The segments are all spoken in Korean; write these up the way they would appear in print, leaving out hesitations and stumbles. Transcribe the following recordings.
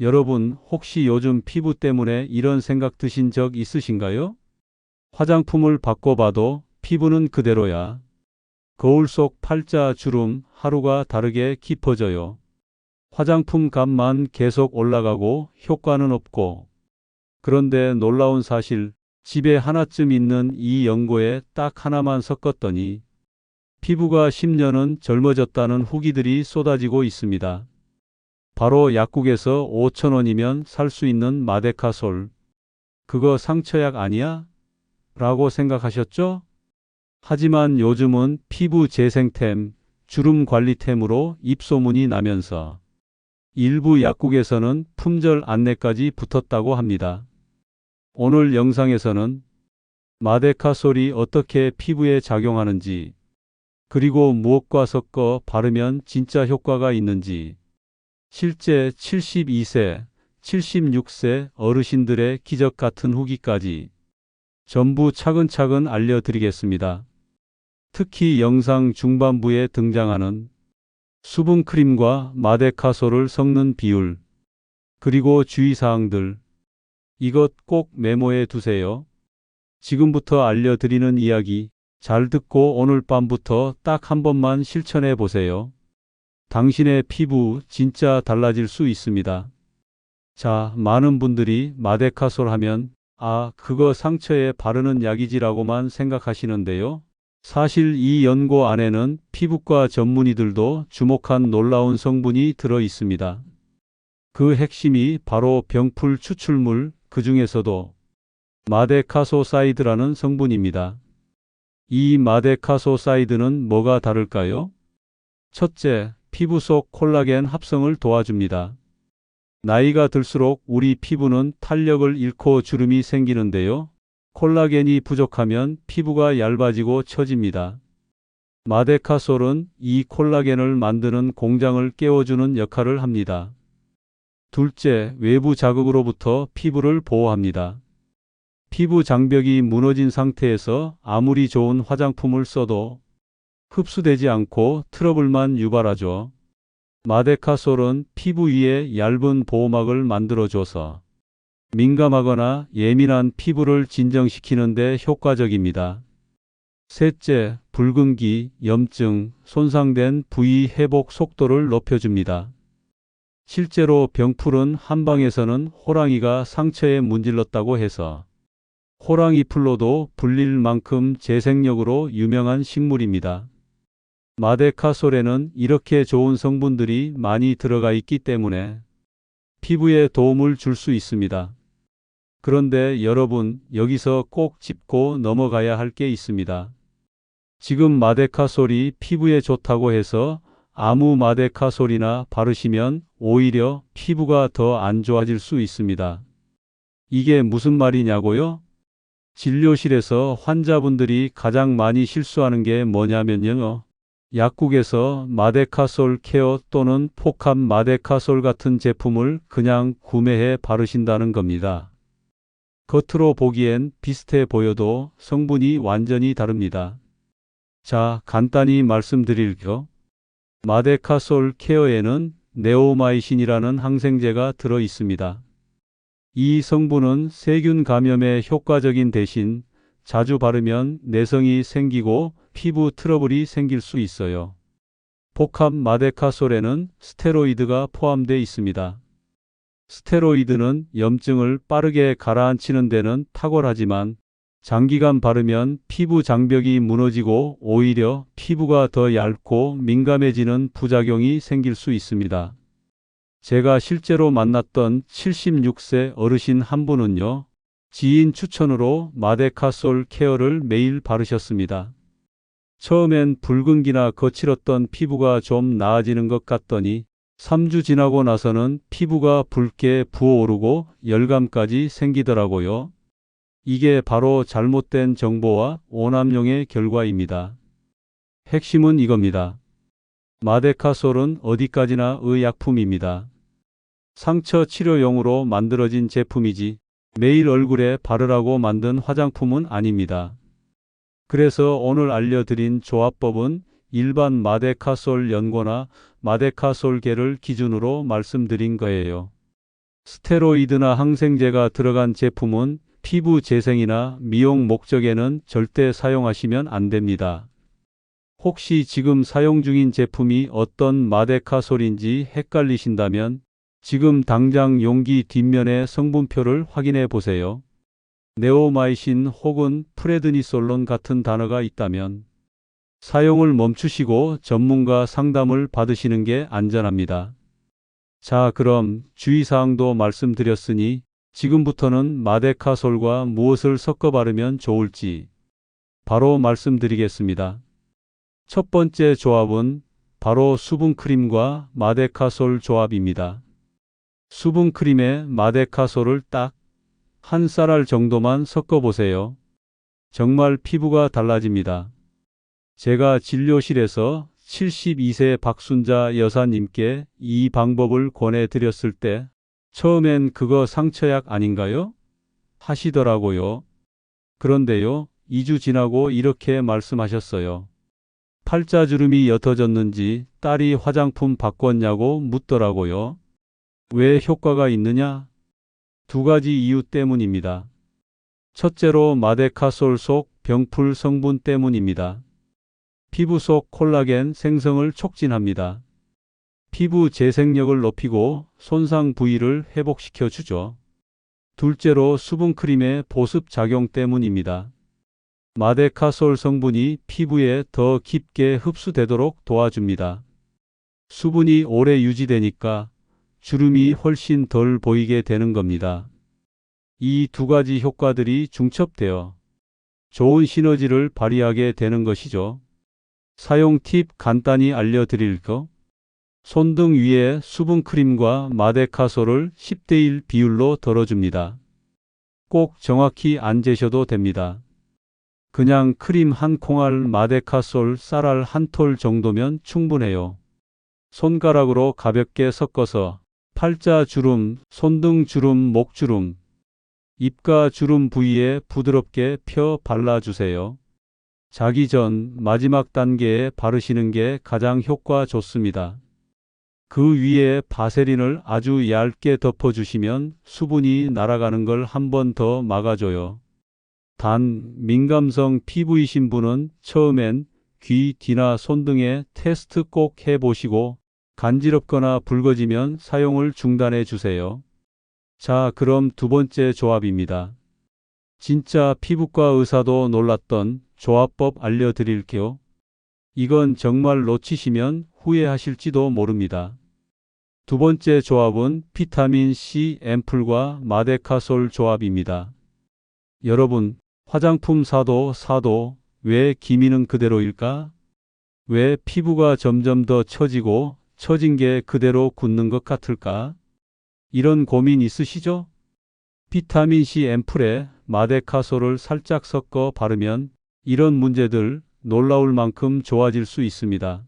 여러분, 혹시 요즘 피부 때문에 이런 생각 드신 적 있으신가요? 화장품을 바꿔봐도 피부는 그대로야. 거울 속 팔자 주름 하루가 다르게 깊어져요. 화장품 값만 계속 올라가고 효과는 없고. 그런데 놀라운 사실, 집에 하나쯤 있는 이 연고에 딱 하나만 섞었더니 피부가 10년은 젊어졌다는 후기들이 쏟아지고 있습니다. 바로 약국에서 5,000원이면 살 수 있는 마데카솔. 그거 상처약 아니야? 라고 생각하셨죠? 하지만 요즘은 피부 재생템, 주름 관리템으로 입소문이 나면서 일부 약국에서는 품절 안내까지 붙었다고 합니다. 오늘 영상에서는 마데카솔이 어떻게 피부에 작용하는지, 그리고 무엇과 섞어 바르면 진짜 효과가 있는지, 실제 72세, 76세 어르신들의 기적 같은 후기까지 전부 차근차근 알려드리겠습니다. 특히 영상 중반부에 등장하는 수분크림과 마데카솔을 섞는 비율, 그리고 주의사항들, 이것 꼭 메모해 두세요. 지금부터 알려드리는 이야기 잘 듣고 오늘 밤부터 딱 한 번만 실천해 보세요. 당신의 피부 진짜 달라질 수 있습니다. 자, 많은 분들이 마데카솔 하면 그거 상처에 바르는 약이지라고만 생각하시는데요. 사실 이 연고 안에는 피부과 전문의들도 주목한 놀라운 성분이 들어 있습니다. 그 핵심이 바로 병풀 추출물, 그 중에서도 마데카소사이드라는 성분입니다. 이 마데카소사이드는 뭐가 다를까요? 첫째, 피부 속 콜라겐 합성을 도와줍니다. 나이가 들수록 우리 피부는 탄력을 잃고 주름이 생기는데요. 콜라겐이 부족하면 피부가 얇아지고 처집니다. 마데카솔은 이 콜라겐을 만드는 공장을 깨워주는 역할을 합니다. 둘째, 외부 자극으로부터 피부를 보호합니다. 피부 장벽이 무너진 상태에서 아무리 좋은 화장품을 써도 흡수되지 않고 트러블만 유발하죠. 마데카솔은 피부 위에 얇은 보호막을 만들어줘서 민감하거나 예민한 피부를 진정시키는 데 효과적입니다. 셋째, 붉은기, 염증, 손상된 부위 회복 속도를 높여줍니다. 실제로 병풀은 한방에서는 호랑이가 상처에 문질렀다고 해서 호랑이 풀로도 불릴 만큼 재생력으로 유명한 식물입니다. 마데카솔에는 이렇게 좋은 성분들이 많이 들어가 있기 때문에 피부에 도움을 줄 수 있습니다. 그런데 여러분, 여기서 꼭 짚고 넘어가야 할 게 있습니다. 지금 마데카솔이 피부에 좋다고 해서 아무 마데카솔이나 바르시면 오히려 피부가 더 안 좋아질 수 있습니다. 이게 무슨 말이냐고요? 진료실에서 환자분들이 가장 많이 실수하는 게 뭐냐면요. 약국에서 마데카솔 케어 또는 포캄 마데카솔 같은 제품을 그냥 구매해 바르신다는 겁니다. 겉으로 보기엔 비슷해 보여도 성분이 완전히 다릅니다. 자, 간단히 말씀드릴게요. 마데카솔 케어에는 네오마이신이라는 항생제가 들어 있습니다. 이 성분은 세균 감염에 효과적인 대신 자주 바르면 내성이 생기고 피부 트러블이 생길 수 있어요. 복합 마데카솔에는 스테로이드가 포함되어 있습니다. 스테로이드는 염증을 빠르게 가라앉히는 데는 탁월하지만 장기간 바르면 피부 장벽이 무너지고 오히려 피부가 더 얇고 민감해지는 부작용이 생길 수 있습니다. 제가 실제로 만났던 76세 어르신 한 분은요, 지인 추천으로 마데카솔 케어를 매일 바르셨습니다. 처음엔 붉은기나 거칠었던 피부가 좀 나아지는 것 같더니 3주 지나고 나서는 피부가 붉게 부어오르고 열감까지 생기더라고요. 이게 바로 잘못된 정보와 오남용의 결과입니다. 핵심은 이겁니다. 마데카솔은 어디까지나 의약품입니다. 상처 치료용으로 만들어진 제품이지 매일 얼굴에 바르라고 만든 화장품은 아닙니다. 그래서 오늘 알려드린 조합법은 일반 마데카솔 연고나 마데카솔계를 기준으로 말씀드린 거예요. 스테로이드나 항생제가 들어간 제품은 피부 재생이나 미용 목적에는 절대 사용하시면 안 됩니다. 혹시 지금 사용 중인 제품이 어떤 마데카솔인지 헷갈리신다면 지금 당장 용기 뒷면의 성분표를 확인해 보세요. 네오마이신 혹은 프레드니솔론 같은 단어가 있다면 사용을 멈추시고 전문가 상담을 받으시는 게 안전합니다. 자, 그럼 주의사항도 말씀드렸으니 지금부터는 마데카솔과 무엇을 섞어 바르면 좋을지 바로 말씀드리겠습니다. 첫 번째 조합은 바로 수분크림과 마데카솔 조합입니다. 수분크림에 마데카솔을 딱 한 쌀알 정도만 섞어 보세요. 정말 피부가 달라집니다. 제가 진료실에서 72세 박순자 여사님께 이 방법을 권해드렸을 때 처음엔 그거 상처약 아닌가요? 하시더라고요. 그런데요, 2주 지나고 이렇게 말씀하셨어요. 팔자주름이 옅어졌는지 딸이 화장품 바꿨냐고 묻더라고요. 왜 효과가 있느냐? 두 가지 이유 때문입니다. 첫째로 마데카솔 속 병풀 성분 때문입니다. 피부 속 콜라겐 생성을 촉진합니다. 피부 재생력을 높이고 손상 부위를 회복시켜 주죠. 둘째로 수분크림의 보습 작용 때문입니다. 마데카솔 성분이 피부에 더 깊게 흡수되도록 도와줍니다. 수분이 오래 유지되니까 주름이 훨씬 덜 보이게 되는 겁니다. 이 두 가지 효과들이 중첩되어 좋은 시너지를 발휘하게 되는 것이죠. 사용 팁 간단히 알려드릴까? 손등 위에 수분크림과 마데카솔을 10대1 비율로 덜어줍니다. 꼭 정확히 안 재셔도 됩니다. 그냥 크림 한 콩알, 마데카솔 쌀알 한 톨 정도면 충분해요. 손가락으로 가볍게 섞어서 팔자 주름, 손등 주름, 목 주름, 입가 주름 부위에 부드럽게 펴 발라주세요. 자기 전 마지막 단계에 바르시는 게 가장 효과 좋습니다. 그 위에 바세린을 아주 얇게 덮어주시면 수분이 날아가는 걸 한 번 더 막아줘요. 단, 민감성 피부이신 분은 처음엔 귀 뒤나 손등에 테스트 꼭 해보시고 간지럽거나 붉어지면 사용을 중단해 주세요. 자, 그럼 두 번째 조합입니다. 진짜 피부과 의사도 놀랐던 조합법 알려드릴게요. 이건 정말 놓치시면 후회하실지도 모릅니다. 두 번째 조합은 비타민C 앰플과 마데카솔 조합입니다. 여러분, 화장품 사도 왜 기미는 그대로일까? 왜 피부가 점점 더 처지고 처진 게 그대로 굳는 것 같을까? 이런 고민 있으시죠? 비타민C 앰플에 마데카솔을 살짝 섞어 바르면 이런 문제들 놀라울 만큼 좋아질 수 있습니다.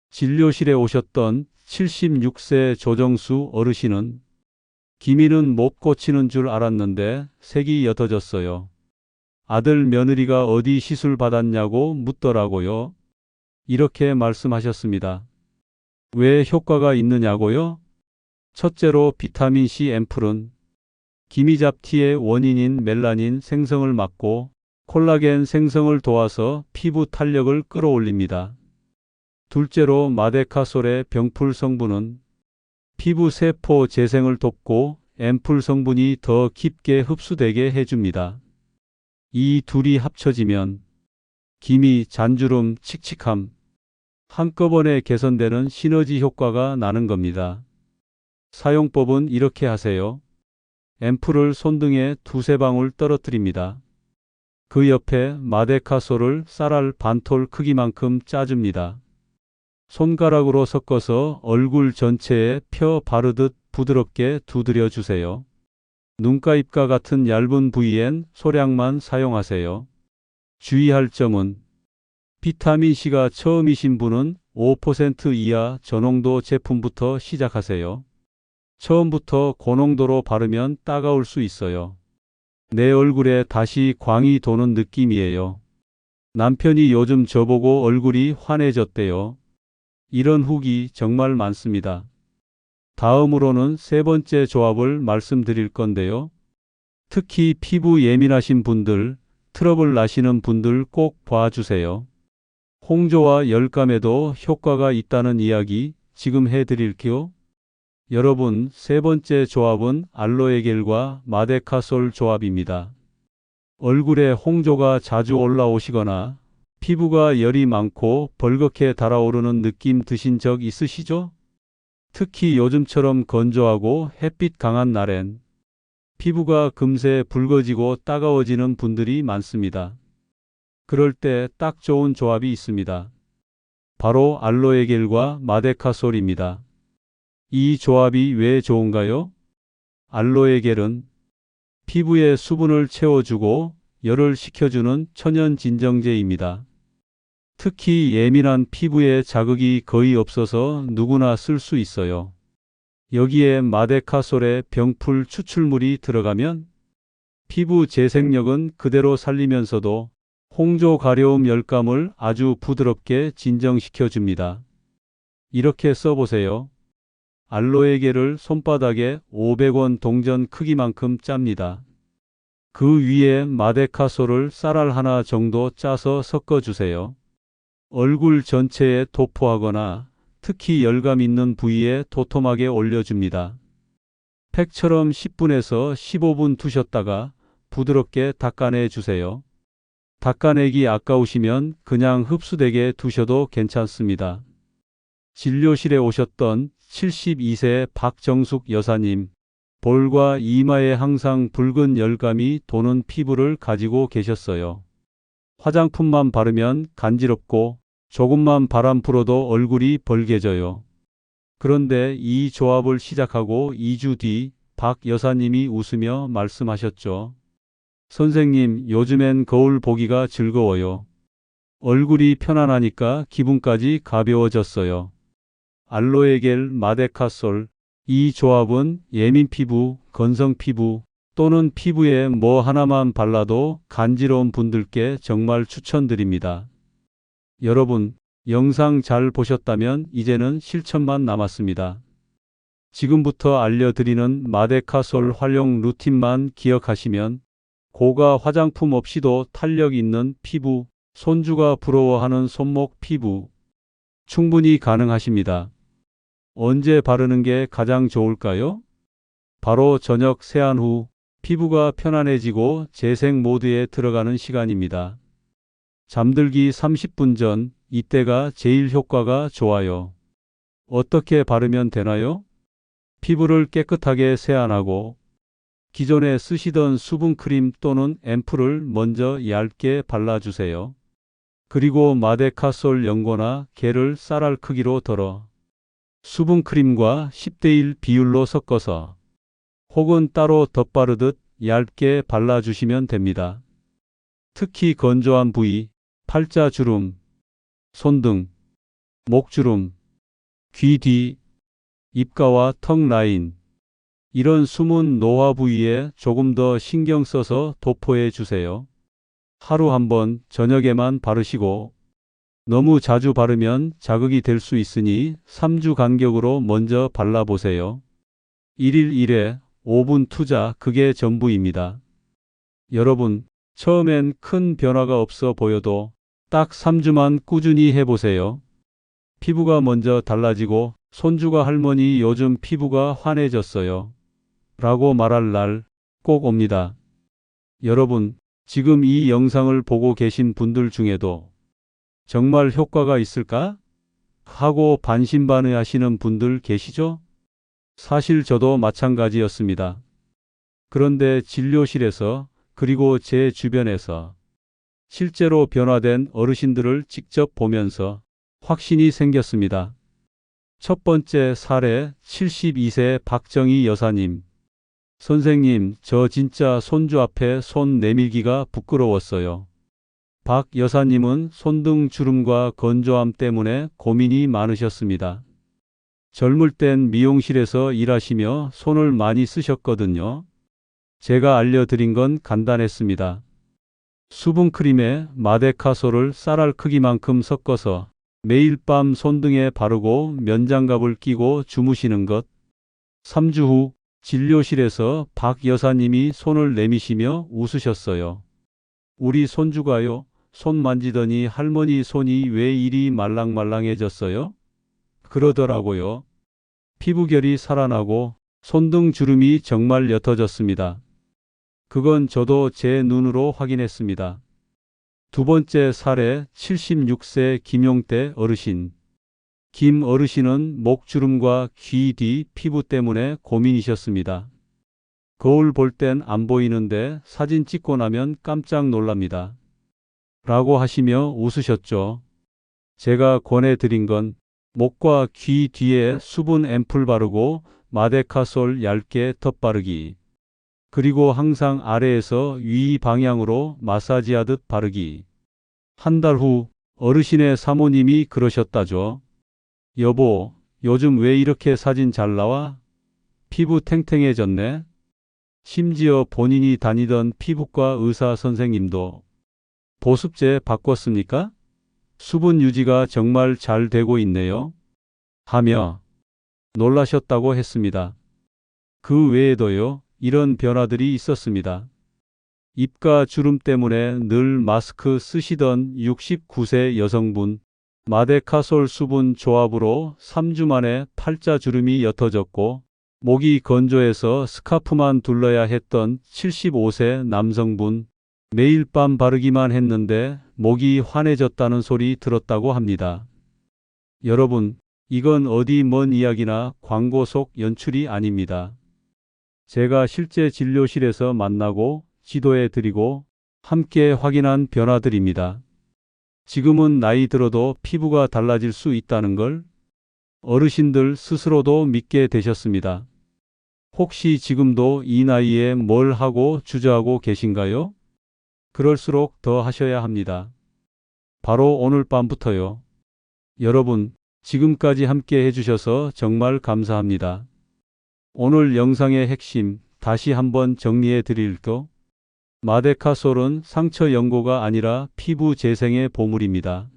진료실에 오셨던 76세 조정수 어르신은 기미는 못 고치는 줄 알았는데 색이 옅어졌어요. 아들 며느리가 어디 시술 받았냐고 묻더라고요. 이렇게 말씀하셨습니다. 왜 효과가 있느냐고요? 첫째로 비타민C 앰플은 기미 잡티의 원인인 멜라닌 생성을 막고 콜라겐 생성을 도와서 피부 탄력을 끌어올립니다. 둘째로 마데카솔의 병풀 성분은 피부 세포 재생을 돕고 앰플 성분이 더 깊게 흡수되게 해줍니다. 이 둘이 합쳐지면 기미, 잔주름, 칙칙함 한꺼번에 개선되는 시너지 효과가 나는 겁니다. 사용법은 이렇게 하세요. 앰플을 손등에 두세 방울 떨어뜨립니다. 그 옆에 마데카솔을 쌀알 반톨 크기만큼 짜줍니다. 손가락으로 섞어서 얼굴 전체에 펴 바르듯 부드럽게 두드려 주세요. 눈가 입가 같은 얇은 부위엔 소량만 사용하세요. 주의할 점은 비타민C가 처음이신 분은 5% 이하 저농도 제품부터 시작하세요. 처음부터 고농도로 바르면 따가울 수 있어요. 내 얼굴에 다시 광이 도는 느낌이에요. 남편이 요즘 저보고 얼굴이 환해졌대요. 이런 후기 정말 많습니다. 다음으로는 세 번째 조합을 말씀드릴 건데요. 특히 피부 예민하신 분들, 트러블 나시는 분들 꼭 봐주세요. 홍조와 열감에도 효과가 있다는 이야기 지금 해드릴게요. 여러분, 세 번째 조합은 알로에겔과 마데카솔 조합입니다. 얼굴에 홍조가 자주 올라오시거나 피부가 열이 많고 벌겋게 달아오르는 느낌 드신 적 있으시죠? 특히 요즘처럼 건조하고 햇빛 강한 날엔 피부가 금세 붉어지고 따가워지는 분들이 많습니다. 그럴 때 딱 좋은 조합이 있습니다. 바로 알로에겔과 마데카솔입니다. 이 조합이 왜 좋은가요? 알로에겔은 피부에 수분을 채워주고 열을 식혀주는 천연 진정제입니다. 특히 예민한 피부에 자극이 거의 없어서 누구나 쓸 수 있어요. 여기에 마데카솔의 병풀 추출물이 들어가면 피부 재생력은 그대로 살리면서도 홍조 가려움 열감을 아주 부드럽게 진정시켜 줍니다. 이렇게 써보세요. 알로에겔을 손바닥에 500원 동전 크기만큼 짭니다. 그 위에 마데카솔을 쌀알 하나 정도 짜서 섞어주세요. 얼굴 전체에 도포하거나 특히 열감 있는 부위에 도톰하게 올려줍니다. 팩처럼 10분에서 15분 두셨다가 부드럽게 닦아내 주세요. 닦아내기 아까우시면 그냥 흡수되게 두셔도 괜찮습니다. 진료실에 오셨던 72세 박정숙 여사님, 볼과 이마에 항상 붉은 열감이 도는 피부를 가지고 계셨어요. 화장품만 바르면 간지럽고 조금만 바람 불어도 얼굴이 벌개져요. 그런데 이 조합을 시작하고 2주 뒤 박 여사님이 웃으며 말씀하셨죠. 선생님, 요즘엔 거울 보기가 즐거워요. 얼굴이 편안하니까 기분까지 가벼워졌어요. 알로에겔, 마데카솔, 이 조합은 예민 피부, 건성 피부 또는 피부에 뭐 하나만 발라도 간지러운 분들께 정말 추천드립니다. 여러분, 영상 잘 보셨다면 이제는 실천만 남았습니다. 지금부터 알려드리는 마데카솔 활용 루틴만 기억하시면 고가 화장품 없이도 탄력 있는 피부, 손주가 부러워하는 손목 피부 충분히 가능하십니다. 언제 바르는 게 가장 좋을까요? 바로 저녁 세안 후 피부가 편안해지고 재생 모드에 들어가는 시간입니다. 잠들기 30분 전, 이때가 제일 효과가 좋아요. 어떻게 바르면 되나요? 피부를 깨끗하게 세안하고 기존에 쓰시던 수분크림 또는 앰플을 먼저 얇게 발라주세요. 그리고 마데카솔 연고나 겔을 쌀알 크기로 덜어 수분크림과 10대1 비율로 섞어서 혹은 따로 덧바르듯 얇게 발라주시면 됩니다. 특히 건조한 부위, 팔자주름, 손등, 목주름, 귀 뒤, 입가와 턱 라인, 이런 숨은 노화 부위에 조금 더 신경 써서 도포해 주세요. 하루 한 번 저녁에만 바르시고 너무 자주 바르면 자극이 될 수 있으니 3주 간격으로 먼저 발라보세요. 1일 1회 5분 투자, 그게 전부입니다. 여러분, 처음엔 큰 변화가 없어 보여도 딱 3주만 꾸준히 해보세요. 피부가 먼저 달라지고 손주가 할머니 요즘 피부가 환해졌어요 라고 말할 날 꼭 옵니다. 여러분, 지금 이 영상을 보고 계신 분들 중에도 정말 효과가 있을까? 하고 반신반의하시는 분들 계시죠? 사실 저도 마찬가지였습니다. 그런데 진료실에서 그리고 제 주변에서 실제로 변화된 어르신들을 직접 보면서 확신이 생겼습니다. 첫 번째 사례, 72세 박정희 여사님. 선생님, 저 진짜 손주 앞에 손 내밀기가 부끄러웠어요. 박 여사님은 손등 주름과 건조함 때문에 고민이 많으셨습니다. 젊을 땐 미용실에서 일하시며 손을 많이 쓰셨거든요. 제가 알려드린 건 간단했습니다. 수분크림에 마데카솔을 쌀알 크기만큼 섞어서 매일 밤 손등에 바르고 면장갑을 끼고 주무시는 것. 3주 후 진료실에서 박 여사님이 손을 내미시며 웃으셨어요. 우리 손주가요? 손 만지더니 할머니 손이 왜 이리 말랑말랑해졌어요? 그러더라고요. 피부결이 살아나고 손등 주름이 정말 옅어졌습니다. 그건 저도 제 눈으로 확인했습니다. 두 번째 사례 76세 김용태 어르신. 김 어르신은 목주름과 귀 뒤 피부 때문에 고민이셨습니다. 거울 볼 땐 안 보이는데 사진 찍고 나면 깜짝 놀랍니다. 라고 하시며 웃으셨죠. 제가 권해드린 건 목과 귀 뒤에 수분 앰플 바르고 마데카솔 얇게 덧바르기. 그리고 항상 아래에서 위 방향으로 마사지하듯 바르기. 한 달 후 어르신의 사모님이 그러셨다죠. 여보, 요즘 왜 이렇게 사진 잘 나와? 피부 탱탱해졌네. 심지어 본인이 다니던 피부과 의사 선생님도 보습제 바꿨습니까? 수분 유지가 정말 잘 되고 있네요. 하며 놀라셨다고 했습니다. 그 외에도요, 이런 변화들이 있었습니다. 입가 주름 때문에 늘 마스크 쓰시던 69세 여성분, 마데카솔 수분 조합으로 3주 만에 팔자 주름이 옅어졌고, 목이 건조해서 스카프만 둘러야 했던 75세 남성분, 매일 밤 바르기만 했는데 목이 환해졌다는 소리 들었다고 합니다. 여러분, 이건 어디 먼 이야기나 광고 속 연출이 아닙니다. 제가 실제 진료실에서 만나고 지도해 드리고 함께 확인한 변화들입니다. 지금은 나이 들어도 피부가 달라질 수 있다는 걸 어르신들 스스로도 믿게 되셨습니다. 혹시 지금도 이 나이에 뭘 하고 주저하고 계신가요? 그럴수록 더 하셔야 합니다. 바로 오늘 밤부터요. 여러분, 지금까지 함께 해주셔서 정말 감사합니다. 오늘 영상의 핵심 다시 한번 정리해 드릴게요. 마데카솔은 상처 연고가 아니라 피부 재생의 보물입니다.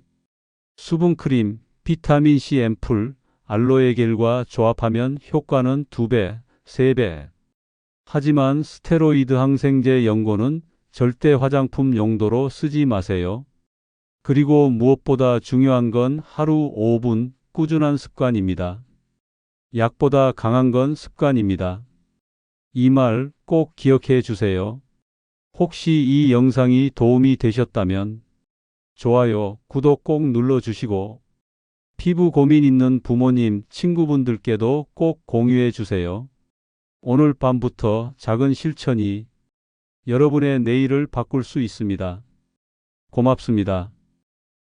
수분크림, 비타민C 앰플, 알로에겔과 조합하면 효과는 2배, 3배. 하지만 스테로이드 항생제 연고는 절대 화장품 용도로 쓰지 마세요. 그리고 무엇보다 중요한 건 하루 5분 꾸준한 습관입니다. 약보다 강한 건 습관입니다. 이 말 꼭 기억해 주세요. 혹시 이 영상이 도움이 되셨다면 좋아요, 구독 꼭 눌러주시고 피부 고민 있는 부모님, 친구분들께도 꼭 공유해 주세요. 오늘 밤부터 작은 실천이 여러분의 내일을 바꿀 수 있습니다. 고맙습니다.